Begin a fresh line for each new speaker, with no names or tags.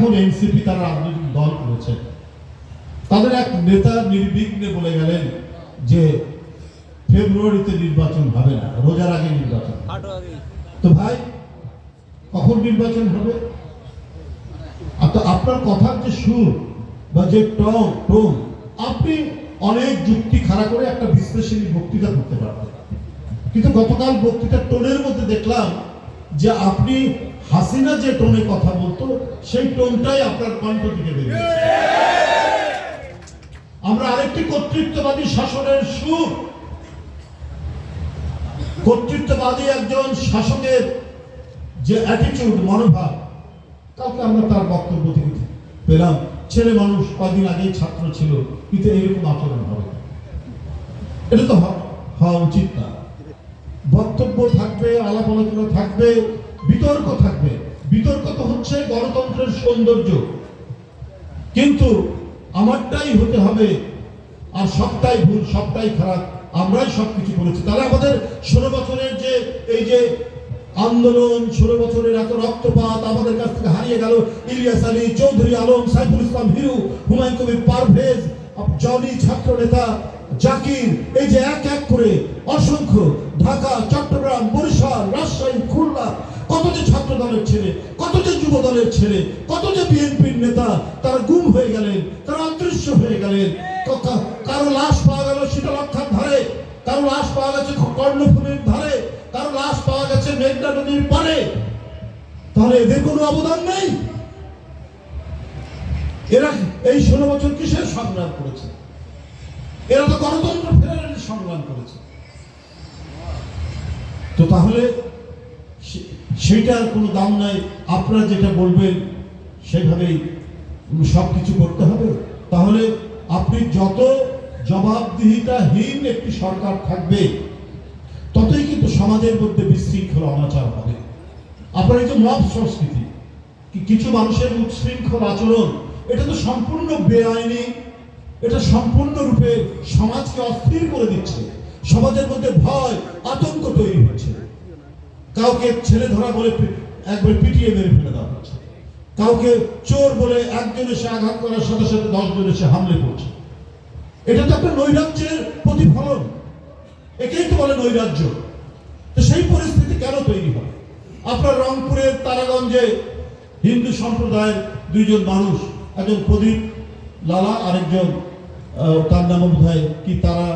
এখন এনসিপি তারা রাজনৈতিক দল করেছে, তাদের এক নেতা নির্বিঘ্নে বলে গেলেন যে ফেব্রুয়ারিতে নির্বাচন হবে না, রোজার আগে নির্বাচন। তো ভাই কখন নির্বাচন হবে? আপনার কথার যে সুর বা যে টোন, আপনি অনেক যুক্তি খাড়া করে একটা বিশ্লেষণী বক্তৃতা করতে পারতেন, কিন্তু গতকাল বক্তৃতার টোনের মধ্যে দেখলাম যে আপনি হাসিনা যে টোনে কথা বলতো সেই টোনটাই আপনার কণ্ঠ থেকে বেরিয়েছে। আমরা আরেকটি কর্তৃত্ববাদী শাসনের সুর, কর্তৃত্ববাদী একজন শাসকের যে অ্যাটিটিউড, মনোভাব, কালকে আমরা তার বক্তব্য থেকে পেলাম ছেলে মানুষ, কদিন আগেই ছাত্র ছিল, কিন্তু এইরকম আচরণ হবে, এটা তো হওয়া উচিত না। বক্তব্য থাকবে, আলাপ আলোচনা থাকবে, বিতর্ক থাকবে। বিতর্ক তো হচ্ছে গণতন্ত্রের সৌন্দর্য, কিন্তু আমারটাই হতে হবে আর সবটাই ভুল, সবটাই খারাপ, আমরাই সবকিছু করেছি। তাহলে আমাদের 16 বছরের যে এই যে আন্দোলন, 16 বছরের এত রক্তপাত আমাদের কাছ থেকে হারিয়ে গেল। ইলিয়াস আলী, চৌধুরী আলম, সাইফুল ইসলাম হিরু, হুমায়ুন কবির পারভেজ, জনি ছাত্র নেতা জাকির, এই যে এক এক করে অসংখ্য ঢাকা, চট্টগ্রাম, বরিশাল, রাজশাহী, খুলনা, কত যে ছাত্র দলের ছেলে, কত যে যুব দলের ছেলে, কত যে বিএনপির নেতা, তারা গুম হয়ে গেলেন, তারা অদৃশ্য হয়ে গেলেন। কারো লাশ পাওয়া গেল শীতলক্ষার ধারে, কারো লাশ পাওয়া গেছে কর্ণফুলীর ধারে, কারো লাশ পাওয়া গেছে মেঘনা নদীর পারে। তাহলে এদের কোনো অবদান নেই? এরা এই 16 বছর কিসের সংগ্রাম করেছে? এরা তো গণতন্ত্র ফেরানোর সংগ্রাম করেছে। তো তাহলে সেইটার কোনো দাম নাই। আপনারা যেটা বলবেন সেভাবেই সবকিছু করতে হবে। তাহলে আপনি যত জবাবদিহিতাহীন একটি সরকার থাকবে, ততই কিন্তু সমাজের মধ্যে বিশৃঙ্খল অনাচার হবে। আপনার এই যে মব সংস্কৃতি, কিছু মানুষের উচ্ছৃঙ্খল আচরণ, এটা তো সম্পূর্ণ বেআইনি, এটা সম্পূর্ণরূপে সমাজকে অস্থির করে দিচ্ছে। সমাজের মধ্যে ভয়, আতঙ্ক তৈরি হচ্ছে। কাউকে ছেলে ধরা বলে একবার পিটিয়ে মেরে ফেলে দেওয়া হচ্ছে, কাউকে চোর বলে একজন এসে আঘাত করার সাথে সাথে 10 জন এসে হামলে পড়ছে। এটা তো একটা নৈরাজ্যের প্রতিফলন, একেই তো বলে নৈরাজ্য। তো সেই পরিস্থিতি কেন তৈরি হয়? আপনার রংপুরের তারাগঞ্জে হিন্দু সম্প্রদায়ের 2 জন মানুষ, একজন প্রদীপ লালা, আরেকজন তার নাম বোধহয় কি তারা